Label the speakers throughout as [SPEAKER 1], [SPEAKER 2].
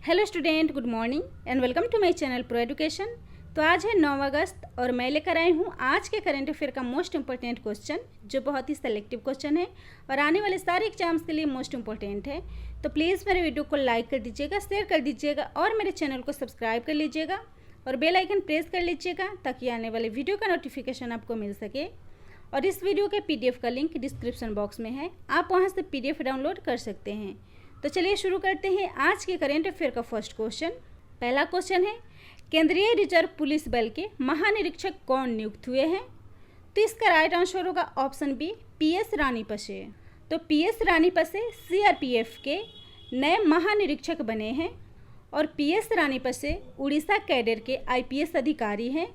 [SPEAKER 1] Hello student, good morning and welcome to my channel Pro Education. तो आज है 9 अगस्त और मैं लेकर आई हूँ आज के करंट अफेयर का मोस्ट इंपॉर्टेंट क्वेश्चन, जो बहुत ही सेलेक्टिव क्वेश्चन है और आने वाले सारे एग्जाम्स के लिए मोस्ट इंपॉर्टेंट है। तो प्लीज़ मेरे वीडियो को लाइक कर दीजिएगा, शेयर कर दीजिएगा और मेरे चैनल को सब्सक्राइब कर लीजिएगा और बेल आइकन प्रेस कर लीजिएगा ताकि आने वाले वीडियो का नोटिफिकेशन आपको मिल सके। और इस वीडियो के PDF का लिंक डिस्क्रिप्शन बॉक्स में है, आप वहाँ से PDF डाउनलोड कर सकते हैं। तो चलिए शुरू करते हैं आज के करंट अफेयर का फर्स्ट क्वेश्चन। पहला क्वेश्चन है, केंद्रीय रिजर्व पुलिस बल के महानिरीक्षक कौन नियुक्त हुए हैं? तो इसका राइट आंसर होगा ऑप्शन बी, PS रानीपसे। तो PS रानीपसे CRPF के नए महानिरीक्षक बने हैं और PS रानीपसे उड़ीसा कैडर के IPS अधिकारी हैं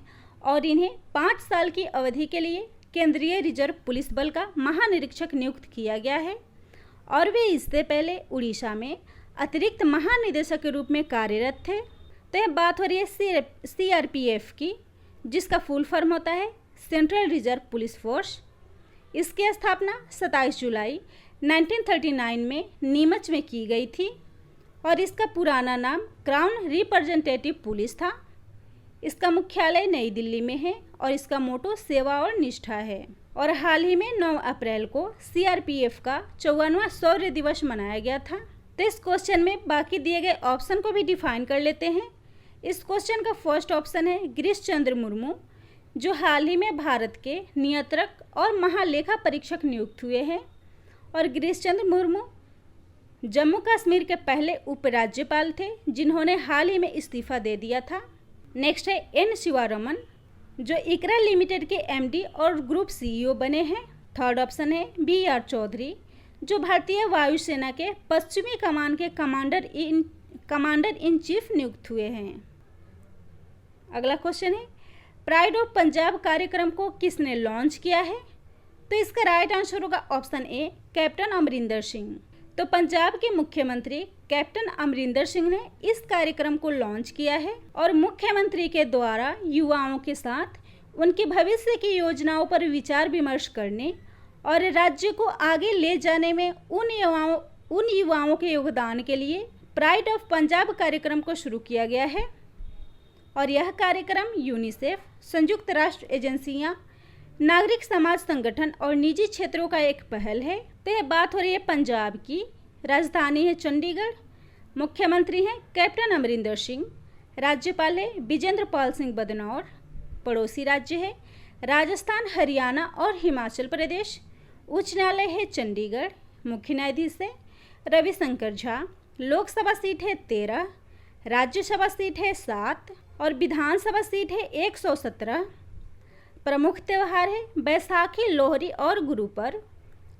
[SPEAKER 1] और इन्हें 5 साल की अवधि के लिए केंद्रीय रिजर्व पुलिस बल का महानिरीक्षक नियुक्त किया गया है और वे इससे पहले उड़ीसा में अतिरिक्त महानिदेशक के रूप में कार्यरत थे। तो यह बात हो रही है CRPF की, जिसका फुल फॉर्म होता है सेंट्रल रिजर्व पुलिस फोर्स। इसकी स्थापना 27 जुलाई 1939 में नीमच में की गई थी और इसका पुराना नाम क्राउन रिप्रेजेंटेटिव पुलिस था। इसका मुख्यालय नई दिल्ली में है और इसका मोटो सेवा और निष्ठा है। और हाल ही में 9 अप्रैल को CRPF का 54वां शौर्य दिवस मनाया गया था। तो इस क्वेश्चन में बाकी दिए गए ऑप्शन को भी डिफाइन कर लेते हैं। इस क्वेश्चन का फर्स्ट ऑप्शन है गिरीश चंद्र मुर्मू, जो हाल ही में भारत के नियंत्रक और महालेखा परीक्षक नियुक्त हुए हैं। और गिरीश चंद्र मुर्मू जम्मू कश्मीर के पहले उपराज्यपाल थे, जिन्होंने हाल ही में इस्तीफा दे दिया था। नेक्स्ट है N शिवारमन, जो इकरा लिमिटेड के MD और ग्रुप CEO बने हैं। थर्ड ऑप्शन है BR चौधरी, जो भारतीय वायुसेना के पश्चिमी कमान के कमांडर इन चीफ नियुक्त हुए हैं। अगला क्वेश्चन है, प्राइड ऑफ पंजाब कार्यक्रम को किसने लॉन्च किया है? तो इसका राइट आंसर होगा option A, captain Amarinder Singh. तो पंजाब के मुख्यमंत्री कैप्टन अमरिंदर सिंह ने इस कार्यक्रम को लॉन्च किया है और मुख्यमंत्री के द्वारा युवाओं के साथ उनके भविष्य की योजनाओं पर विचार विमर्श करने और राज्य को आगे ले जाने में उन युवाओं के योगदान के लिए प्राइड ऑफ पंजाब कार्यक्रम को शुरू किया गया है। और यह कार्यक्रम यूनिसेफ, संयुक्त राष्ट्र एजेंसियां, नागरिक समाज संगठन और निजी क्षेत्रों का एक पहल है। तो यह बात हो रही है पंजाब की। राजधानी है चंडीगढ़, मुख्यमंत्री हैं कैप्टन अमरिंदर सिंह, राज्यपाल है विजेंद्र पाल सिंह बदनौर, पड़ोसी राज्य है राजस्थान, हरियाणा और हिमाचल प्रदेश, उच्च न्यायालय है चंडीगढ़, मुख्य न्यायाधीश है रविशंकर झा, लोकसभा सीट है 13, राज्यसभा सीट है 7 और विधानसभा सीट है 117। प्रमुख त्यौहार है बैसाखी, लोहरी और गुरुपर्व।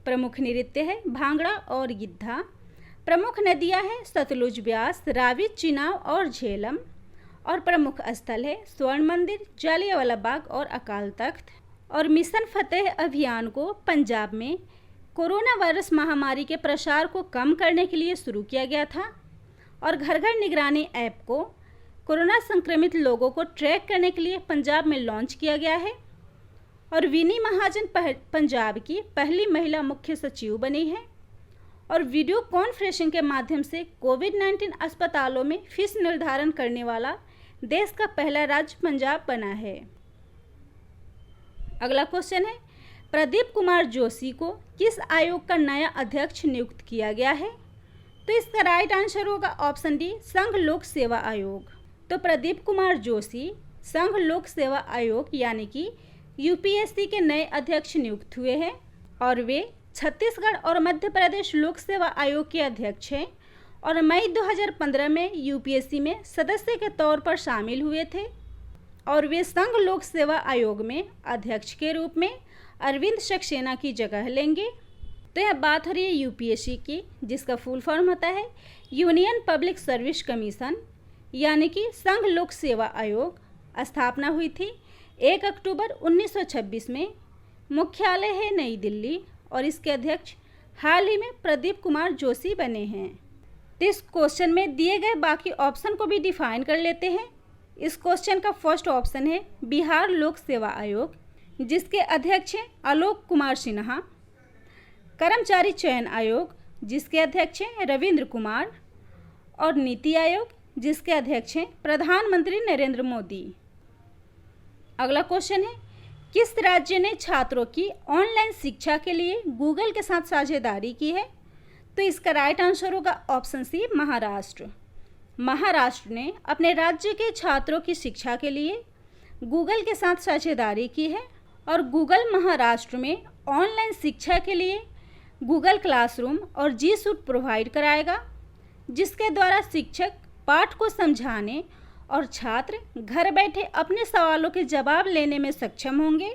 [SPEAKER 1] प्रमुख नृत्य है भांगड़ा और गिद्धा। प्रमुख नदियां हैं सतलुज, ब्यास, रावी, चिनाब और झेलम। और प्रमुख स्थल है स्वर्ण मंदिर, जालियांवाला बाग और अकाल तख्त। और मिशन फतेह अभियान को पंजाब में कोरोना वायरस महामारी के प्रसार को कम करने के लिए शुरू किया गया था और घर घर निगरानी ऐप को कोरोना संक्रमित लोगों को ट्रैक करने के लिए पंजाब में लॉन्च किया गया है। और विनी महाजन पंजाब की पहली महिला मुख्य सचिव बनी है और वीडियो कॉन्फ्रेंसिंग के माध्यम से कोविड-19 अस्पतालों में फीस निर्धारण करने वाला देश का पहला राज्य पंजाब बना है। अगला क्वेश्चन है, प्रदीप कुमार जोशी को किस आयोग का नया अध्यक्ष नियुक्त किया गया है? तो इसका राइट आंसर होगा ऑप्शन डी, संघ लोक सेवा आयोग। तो प्रदीप कुमार जोशी संघ लोक सेवा आयोग यानी कि UPSC के नए अध्यक्ष नियुक्त हुए हैं और वे छत्तीसगढ़ और मध्य प्रदेश लोक सेवा आयोग के अध्यक्ष हैं और मई 2015 में UPSC में सदस्य के तौर पर शामिल हुए थे और वे संघ लोक सेवा आयोग में अध्यक्ष के रूप में अरविंद सक्सेना की जगह लेंगे। तो यह बात हो रही है UPSC की, जिसका फुल फॉर्म होता है यूनियन पब्लिक सर्विस कमीशन यानी कि संघ लोक सेवा आयोग। स्थापना हुई थी 1 अक्टूबर 1926 में, मुख्यालय है नई दिल्ली और इसके अध्यक्ष हाल ही में प्रदीप कुमार जोशी बने हैं। तो इस क्वेश्चन में दिए गए बाकी ऑप्शन को भी डिफाइन कर लेते हैं। इस क्वेश्चन का फर्स्ट ऑप्शन है बिहार लोक सेवा आयोग, जिसके अध्यक्ष हैं आलोक कुमार सिन्हा। कर्मचारी चयन आयोग, जिसके अध्यक्ष हैं रविंद्र कुमार। और नीति आयोग, जिसके अध्यक्ष हैं प्रधानमंत्री नरेंद्र मोदी। अगला क्वेश्चन है, किस राज्य ने छात्रों की ऑनलाइन शिक्षा के लिए गूगल के साथ साझेदारी की है? तो इसका राइट आंसर होगा ऑप्शन सी, महाराष्ट्र। महाराष्ट्र ने अपने राज्य के छात्रों की शिक्षा के लिए गूगल के साथ साझेदारी की है और गूगल महाराष्ट्र में ऑनलाइन शिक्षा के लिए गूगल क्लासरूम और जी सूट प्रोवाइड कराएगा, जिसके द्वारा शिक्षक पाठ को समझाने और छात्र घर बैठे अपने सवालों के जवाब लेने में सक्षम होंगे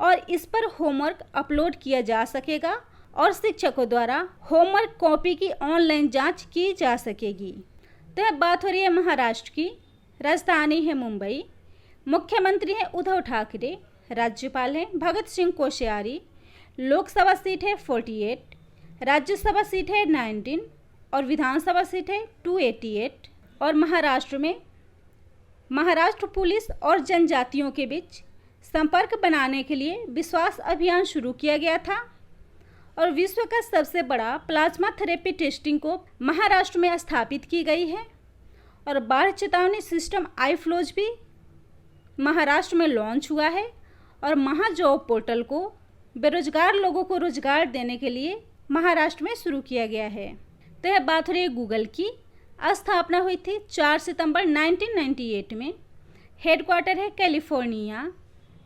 [SPEAKER 1] और इस पर होमवर्क अपलोड किया जा सकेगा और शिक्षकों द्वारा होमवर्क कॉपी की ऑनलाइन जांच की जा सकेगी। तो यह बात हो रही है महाराष्ट्र की। राजधानी है मुंबई, मुख्यमंत्री हैं उद्धव ठाकरे, राज्यपाल हैं भगत सिंह कोश्यारी, लोकसभा सीट है 48, राज्यसभा सीट है 19 और विधानसभा सीट है 288। और महाराष्ट्र में महाराष्ट्र पुलिस और जनजातियों के बीच संपर्क बनाने के लिए विश्वास अभियान शुरू किया गया था और विश्व का सबसे बड़ा प्लाज्मा थेरेपी टेस्टिंग को महाराष्ट्र में स्थापित की गई है और बाढ़ चेतावनी सिस्टम आई-फ्लोज भी महाराष्ट्र में लॉन्च हुआ है और महाजॉब पोर्टल को बेरोजगार लोगों को रोजगार देने के लिए महाराष्ट्र में शुरू किया गया है। तो यह बात हो रही है गूगल की। स्थापना हुई थी 4 सितंबर 1998 में। हेडक्वार्टर है कैलिफोर्निया।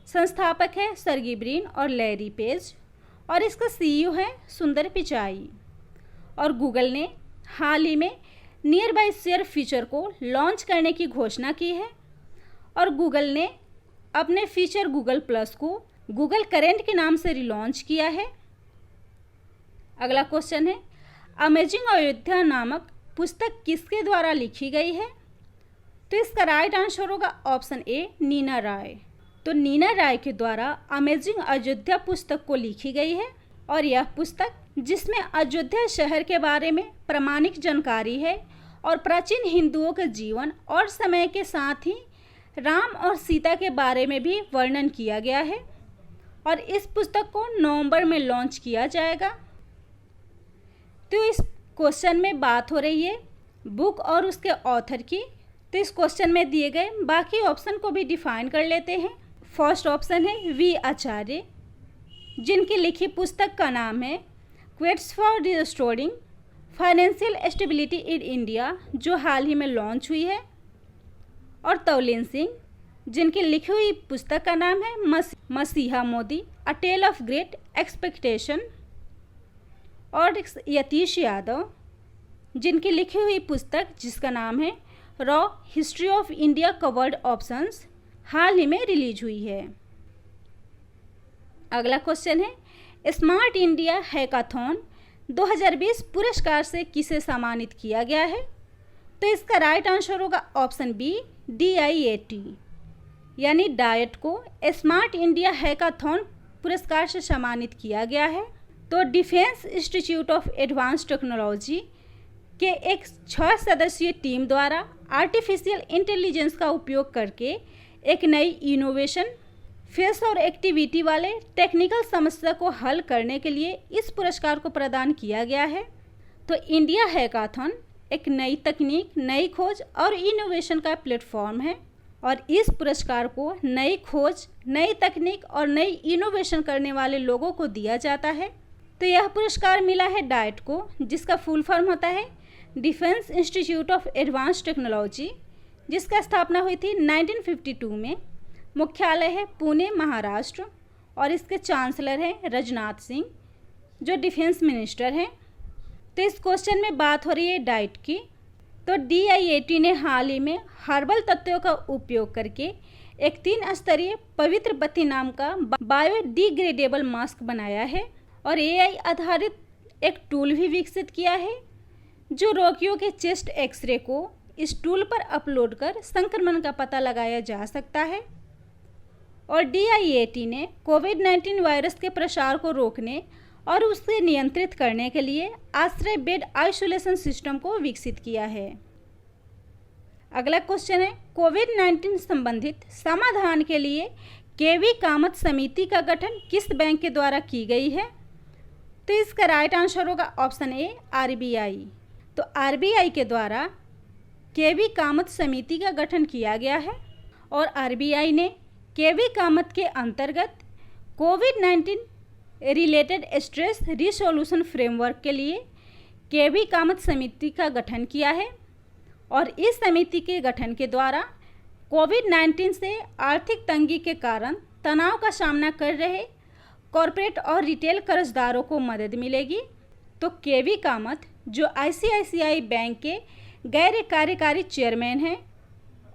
[SPEAKER 1] संस्थापक है सर्गी ब्रिन और लैरी पेज और इसका सीईओ है सुंदर पिचाई। और गूगल ने हाल ही में नियर बाय शेयर फीचर को लॉन्च करने की घोषणा की है और गूगल ने अपने फीचर गूगल प्लस को गूगल करेंट के नाम से रिलॉन्च किया है। अगला क्वेश्चन है, अमेजिंग अयोध्या नामक पुस्तक किसके द्वारा लिखी गई है? तो इसका राइट आंसर होगा ऑप्शन ए, नीना राय। तो नीना राय के द्वारा अमेजिंग अयोध्या पुस्तक को लिखी गई है और यह पुस्तक, जिसमें अयोध्या शहर के बारे में प्रामाणिक जानकारी है और प्राचीन हिंदुओं के जीवन और समय के साथ ही राम और सीता के बारे में भी वर्णन किया गया है और इस पुस्तक को नवंबर में लॉन्च किया जाएगा। तो इस क्वेश्चन में बात हो रही है बुक और उसके ऑथर की। तो इस क्वेश्चन में दिए गए बाकी ऑप्शन को भी डिफाइन कर लेते हैं। फर्स्ट ऑप्शन है वी आचार्य, जिनकी लिखी पुस्तक का नाम है quotes for restoring financial stability in India, जो हाल ही में लॉन्च हुई है। और तौलीन सिंह, जिनकी लिखी हुई पुस्तक का नाम है मसीहा मोदी अ टेल ऑफ ग्रेट एक्सपेक्टेशन। और यतीश यादव, जिनकी लिखी हुई पुस्तक जिसका नाम है raw history of India covered options, हाल ही में रिलीज हुई है। अगला क्वेश्चन है, स्मार्ट इंडिया हैकाथॉन 2020 पुरस्कार से किसे सम्मानित किया गया है? तो इसका राइट आंसर होगा ऑप्शन बी, DIAT, यानी डाइट को स्मार्ट इंडिया हैकाथॉन पुरस्कार से सम्मानित किया गया है। तो defence institute of advance technology के एक 6 सदस्यीय टीम द्वारा आर्टिफिशियल इंटेलिजेंस का उपयोग करके एक नई इनोवेशन, फेस और एक्टिविटी वाले टेक्निकल समस्या को हल करने के लिए इस पुरस्कार को प्रदान किया गया है। तो इंडिया हैकाथॉन एक नई तकनीक, नई खोज और इनोवेशन का प्लेटफॉर्म है और इस पुरस्कार को नई खोज, नई तकनीक और नई इनोवेशन करने वाले लोगों को दिया जाता है। तो यह पुरस्कार मिला है डाइट को, जिसका फुल फॉर्म होता है defence institute of advance technology, जिसका स्थापना हुई थी 1952 में। मुख्यालय है पुणे, महाराष्ट्र और इसके चांसलर हैं राजनाथ सिंह, जो डिफेंस मिनिस्टर हैं। तो इस क्वेश्चन में बात हो रही है डाइट की। तो DIAT ने हाल ही में हर्बल तत्वों का उपयोग करके एक 3 स्तरीय पवित्र बत्ती नाम का बायोडिग्रेडेबल मास्क बनाया है और AI आधारित एक टूल भी विकसित किया है, जो रोगियों के चेस्ट एक्सरे को इस टूल पर अपलोड कर संक्रमण का पता लगाया जा सकता है। और DIAT ने कोविड-19 वायरस के प्रसार को रोकने और उसे नियंत्रित करने के लिए आश्रय बेड आइसोलेशन सिस्टम को विकसित किया है। अगला क्वेश्चन है, कोविड-19 संबंधित समाधान के लिए केवी कामत समिति का गठन किस बैंक के द्वारा की गई है? तो इसका राइट आंसर होगा ऑप्शन ए, RBI। तो तो आरबीआई के द्वारा केवी कामत समिति का गठन किया गया है और आरबीआई ने केवी कामत के अंतर्गत कोविड-19 रिलेटेड स्ट्रेस रिसोल्यूशन फ्रेमवर्क के लिए केवी कामत समिति का गठन किया है और इस समिति के गठन के द्वारा कोविड-19 से आर्थिक तंगी के कारण तनाव का सामना कर रहे कॉरपोरेट और रिटेल कर्जदारों को मदद मिलेगी। तो केवी कामत जो आईसीआईसीआई बैंक के गैर कार्यकारी चेयरमैन हैं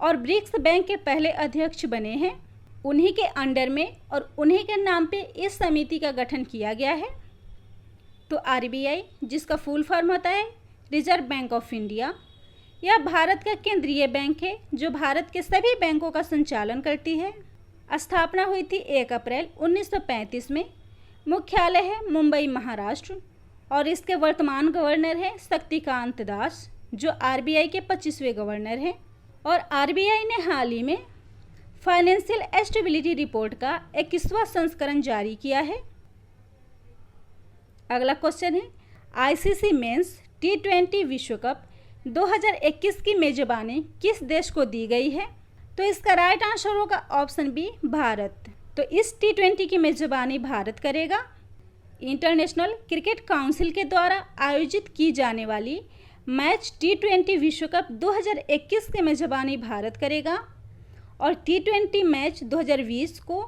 [SPEAKER 1] और ब्रिक्स बैंक के पहले अध्यक्ष बने हैं, उन्हीं के अंडर में और उन्हीं के नाम पे इस समिति का गठन किया गया है। तो आरबीआई, जिसका फुल फॉर्म होता है रिजर्व बैंक ऑफ इंडिया, यह भारत का केंद्रीय बैंक है जो भारत के सभी बैंकों का संचालन करती है। स्थापना हुई थी 1 अप्रैल 1935 में। मुख्यालय है मुंबई, महाराष्ट्र और इसके वर्तमान गवर्नर हैं शक्तिकांत दास जो आरबीआई के 25वें गवर्नर हैं। और आरबीआई ने हाल ही में फाइनेंशियल स्टेबिलिटी रिपोर्ट का 21वां संस्करण जारी किया है। अगला क्वेश्चन है, आईसीसी मेंस T20 विश्व कप 2021 की मेजबानी किस देश को दी गई है? तो इसका राइट आंसर होगा ऑप्शन बी, भारत। तो इस T20 की मेजबानी भारत करेगा। इंटरनेशनल क्रिकेट काउंसिल के द्वारा आयोजित की जाने वाली मैच T20 विश्व कप 2021 की मेजबानी भारत करेगा और T20 मैच 2020 को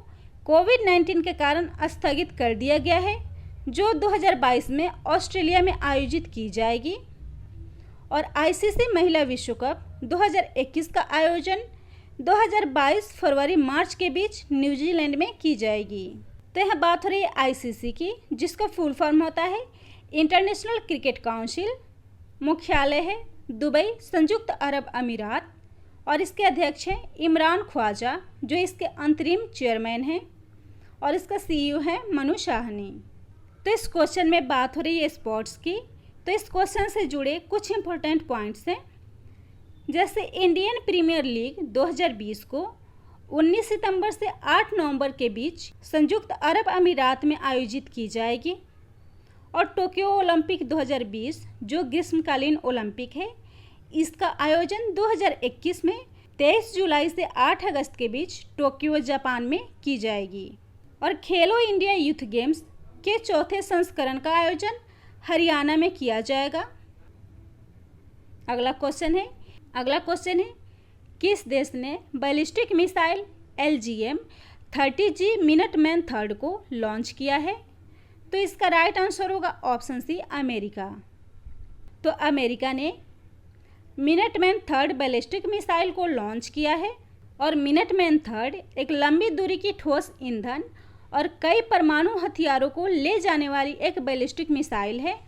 [SPEAKER 1] कोविड-19 के कारण स्थगित कर दिया गया है जो 2022 में ऑस्ट्रेलिया में आयोजित की जाएगी। और आईसीसी महिला विश्व कप 2021 का आयोजन 2022 फरवरी-मार्च के बीच न्यूजीलैंड में की जाएगी। तो यह बात हो रही है आईसीसी की, जिसका फुल फॉर्म होता है इंटरनेशनल क्रिकेट काउंसिल। मुख्यालय है दुबई, संयुक्त अरब अमीरात और इसके अध्यक्ष हैं इमरान ख्वाजा जो इसके अंतरिम चेयरमैन हैं और इसका सीईओ है मनु साहनी। तो इस क्वेश्चन में बात हो रही है स्पोर्ट्स की। तो इस क्वेश्चन से जुड़े कुछ इंपॉर्टेंट पॉइंट्स हैं, जैसे इंडियन प्रीमियर लीग 2020 को 19 सितंबर से 8 नवंबर के बीच संयुक्त अरब अमीरात में आयोजित की जाएगी। और टोक्यो ओलंपिक 2020 जो ग्रीष्मकालीन ओलंपिक है, इसका आयोजन 2021 में 23 जुलाई से 8 अगस्त के बीच टोक्यो, जापान में की जाएगी। और खेलो इंडिया यूथ गेम्स के चौथे संस्करण का आयोजन हरियाणा में किया जाएगा। अगला क्वेश्चन है किस देश ने ballistic missile LGM-30G Minuteman third को लॉन्च किया है? तो इसका राइट आंसर होगा ऑप्शन सी, अमेरिका। तो अमेरिका ने मिनटमैन थर्ड बैलिस्टिक मिसाइल को लॉन्च किया है और मिनटमैन थर्ड एक लंबी दूरी की ठोस ईंधन और कई परमाणु हथियारों को ले जाने वाली एक बैलिस्टिक मिसाइल है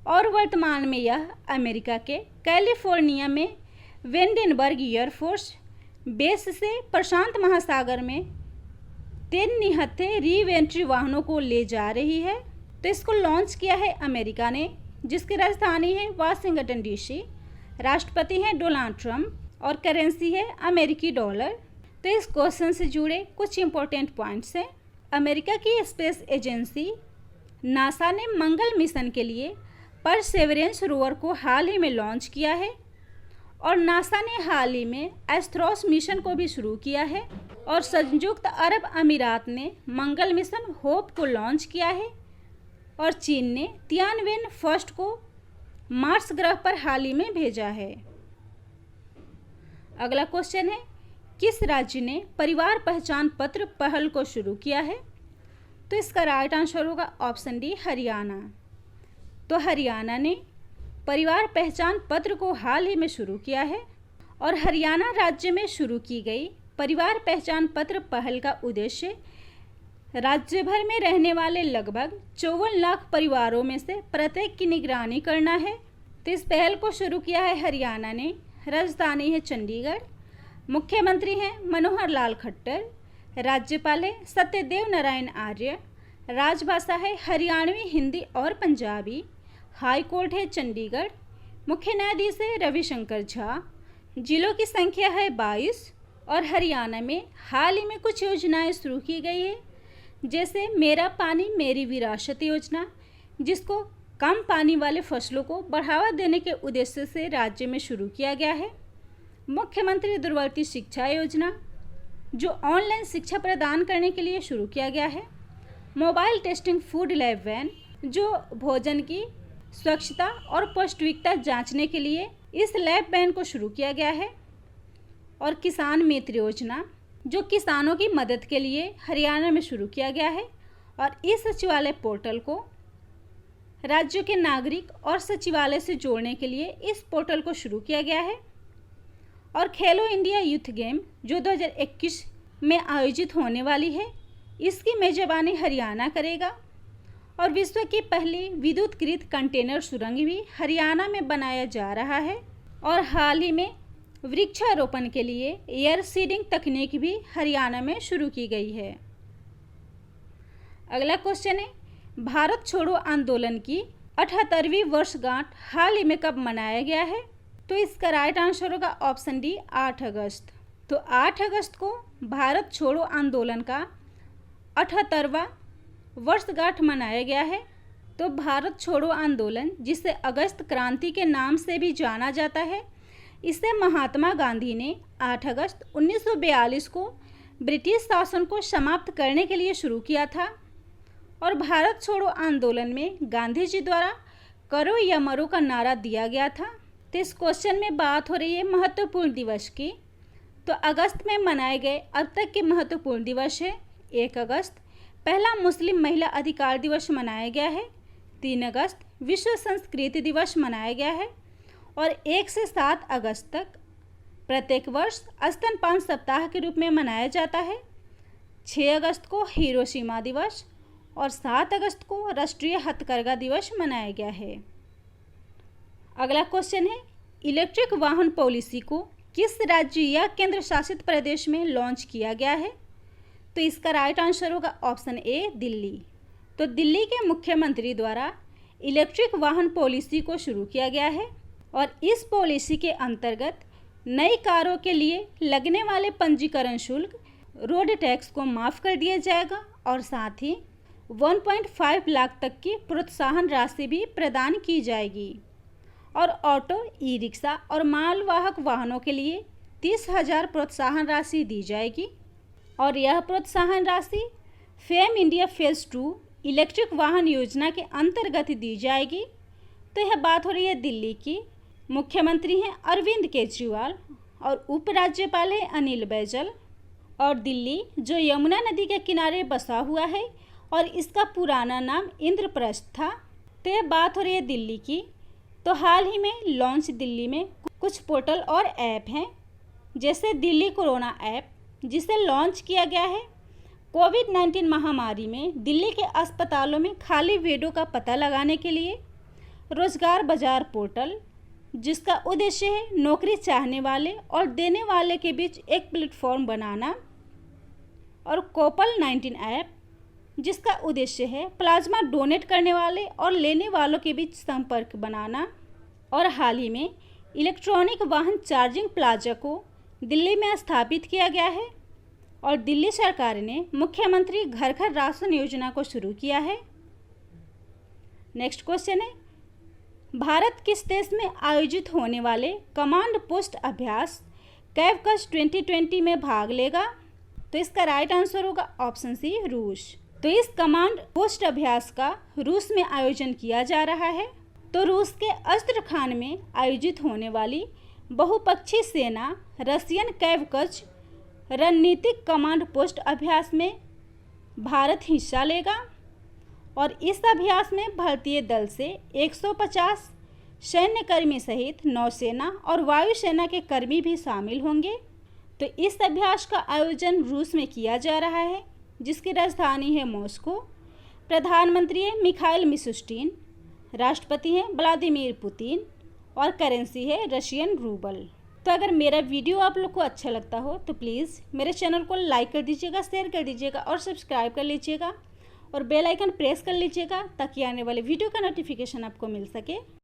[SPEAKER 1] और वर्तमान में यह अमेरिका के कैलिफोर्निया में वेंडेनबर्ग एयरफोर्स बेस से प्रशांत महासागर में 3 निहत्थे रीवेंट्री वाहनों को ले जा रही है। तो इसको लॉन्च किया है अमेरिका ने, जिसकी राजधानी है वाशिंगटन डीसी। राष्ट्रपति हैं डोनाल्ड ट्रंप और करेंसी है अमेरिकी डॉलर। तो इस क्वेश्चन से जुड़े कुछ इंपॉर्टेंट पॉइंट्स हैं। अमेरिका की स्पेस एजेंसी नासा ने मंगल मिशन के लिए परसेवरेंस रोवर को हाल ही में लॉन्च किया है और नासा ने हाल ही में एस्ट्रोस मिशन को भी शुरू किया है। और संयुक्त अरब अमीरात ने मंगल मिशन होप को लॉन्च किया है और चीन ने तियानवेन फर्स्ट को मार्स ग्रह पर हाल ही में भेजा है। अगला क्वेश्चन है, किस राज्य ने परिवार पहचान पत्र पहल को शुरू किया है? तो इसका राइट आंसर होगा ऑप्शन डी, हरियाणा। तो हरियाणा ने परिवार पहचान पत्र को हाल ही में शुरू किया है और हरियाणा राज्य में शुरू की गई परिवार पहचान पत्र पहल का उद्देश्य राज्य भर में रहने वाले लगभग 54 लाख परिवारों में से प्रत्येक की निगरानी करना है। तो इस पहल को शुरू किया है हरियाणा ने। राजधानी है चंडीगढ़। मुख्यमंत्री हैं मनोहर लाल खट्टर। राज्यपाल है सत्यदेव नारायण आर्य। राजभाषा है हरियाणवी, हिंदी और पंजाबी। हाई कोर्ट है चंडीगढ़। मुख्य न्यायाधीश है रविशंकर झा। जिलों की संख्या है 22 और हरियाणा में हाल ही में कुछ योजनाएं शुरू की गई है, जैसे मेरा पानी मेरी विरासत योजना, जिसको कम पानी वाले फसलों को बढ़ावा देने के उद्देश्य से राज्य में शुरू किया गया है। मुख्यमंत्री दूरवर्ती शिक्षा योजना, जो ऑनलाइन शिक्षा प्रदान करने के लिए शुरू किया गया है। Mobile testing food lab van, जो भोजन की स्वच्छता और पौष्टिकता जांचने के लिए इस लैब वैन को शुरू किया गया है। और किसान मित्र योजना, जो किसानों की मदद के लिए हरियाणा में शुरू किया गया है। और इस सचिवालय पोर्टल को राज्यों के नागरिक और सचिवालय से जोड़ने के लिए इस पोर्टल को शुरू किया गया है। और खेलो इंडिया यूथ गेम, जो 2021 में आयोजित होने वाली है, इसकी मेजबानी हरियाणा करेगा। और विश्व की पहली विद्युतकृत कंटेनर सुरंग भी हरियाणा में बनाया जा रहा है। और हाल ही में वृक्षारोपण के लिए एयर सीडिंग तकनीक भी हरियाणा में शुरू की गई है। अगला क्वेश्चन है, भारत छोड़ो आंदोलन की 78वीं वर्षगांठ हाल ही में कब मनाया गया है? तो इसका राइट आंसर होगा ऑप्शन डी, 8 अगस्त। तो 8 अगस्त को भारत छोड़ो आंदोलन का 78वां वर्षगांठ मनाया गया है। तो भारत छोड़ो आंदोलन, जिसे अगस्त क्रांति के नाम से भी जाना जाता है, इसे महात्मा गांधी ने 8 अगस्त 1942 को ब्रिटिश शासन को समाप्त करने के लिए शुरू किया था। और भारत छोड़ो आंदोलन में गांधी जी द्वारा करो या मरो का नारा दिया गया था। तो इस क्वेश्चन में बात हो रही है महत्वपूर्ण दिवस की। तो अगस्त में मनाए गए अब तक के महत्वपूर्ण दिवस है 1 अगस्त, पहला मुस्लिम महिला अधिकार दिवस मनाया गया है। 3 अगस्त विश्व संस्कृति दिवस मनाया गया है। और 1 से 7 अगस्त तक प्रत्येक वर्ष स्तनपान सप्ताह के रूप में मनाया जाता है। 6 अगस्त को हिरोशिमा दिवस और 7 अगस्त को राष्ट्रीय हथकरघा दिवस मनाया गया है। अगला क्वेश्चन है, इलेक्ट्रिक वाहन पॉलिसी को किस राज्य या केंद्र शासित प्रदेश में लॉन्च किया गया है? तो इसका राइट आंसर होगा ऑप्शन ए, दिल्ली। तो दिल्ली के मुख्यमंत्री द्वारा इलेक्ट्रिक वाहन पॉलिसी को शुरू किया गया है। और इस पॉलिसी के अंतर्गत नई कारों के लिए लगने वाले पंजीकरण शुल्क, रोड टैक्स को माफ़ कर दिया जाएगा। और साथ ही 1.5 लाख तक की प्रोत्साहन राशि भी प्रदान की जाएगी। और ऑटो, ई रिक्शा और मालवाहक वाहनों के लिए 30,000 प्रोत्साहन राशि दी जाएगी। और यह प्रोत्साहन राशि फेम इंडिया फेज 2 इलेक्ट्रिक वाहन योजना के अंतर्गत दी जाएगी। तो यह बात हो रही है दिल्ली की। मुख्यमंत्री हैं अरविंद केजरीवाल और उपराज्यपाल है अनिल बैजल। और दिल्ली, जो यमुना नदी के किनारे बसा हुआ है और इसका पुराना नाम इंद्रप्रस्थ था। तो यह बात हो रही है दिल्ली की। तो हाल ही में लॉन्च दिल्ली में कुछ पोर्टल और ऐप हैं, जैसे दिल्ली कोरोना ऐप, जिसे लॉन्च किया गया है कोविड-19 महामारी में दिल्ली के अस्पतालों में खाली बेडों का पता लगाने के लिए। रोजगार बाजार पोर्टल, जिसका उद्देश्य है नौकरी चाहने वाले और देने वाले के बीच एक प्लेटफॉर्म बनाना। और कोपल-19 ऐप, जिसका उद्देश्य है प्लाज्मा डोनेट करने वाले और लेने वालों के बीच संपर्क बनाना। और हाल ही में इलेक्ट्रॉनिक वाहन चार्जिंग प्लाजा को दिल्ली में स्थापित किया गया है। और दिल्ली सरकार ने मुख्यमंत्री घर घर राशन योजना को शुरू किया है। नेक्स्ट क्वेश्चन है, भारत किस देश में आयोजित होने वाले कमांड पोस्ट अभ्यास कैवकस 2020 में भाग लेगा? तो इसका राइट आंसर होगा ऑप्शन सी, रूस। तो इस कमांड पोस्ट अभ्यास का रूस में आयोजन किया जा रहा है। तो रूस के अस्त्रखान में आयोजित होने वाली बहुपक्षीय सेना रशियन कैवकस रणनीतिक कमांड पोस्ट अभ्यास में भारत हिस्सा लेगा। और इस अभ्यास में भारतीय दल से 150 सैन्यकर्मी सहित नौसेना और वायुसेना के कर्मी भी शामिल होंगे। तो इस अभ्यास का आयोजन रूस में किया जा रहा है, जिसकी राजधानी है मॉस्को। प्रधानमंत्री है मिखाइल मिशुस्टिन, राष्ट्रपति हैं व्लादिमीर पुतिन और करेंसी है रशियन रूबल। तो अगर मेरा वीडियो आप लोग को अच्छा लगता हो तो प्लीज़ मेरे चैनल को लाइक कर दीजिएगा, शेयर कर दीजिएगा और सब्सक्राइब कर लीजिएगा और बेल आइकन प्रेस कर लीजिएगा, ताकि आने वाले वीडियो का नोटिफिकेशन आपको मिल सके।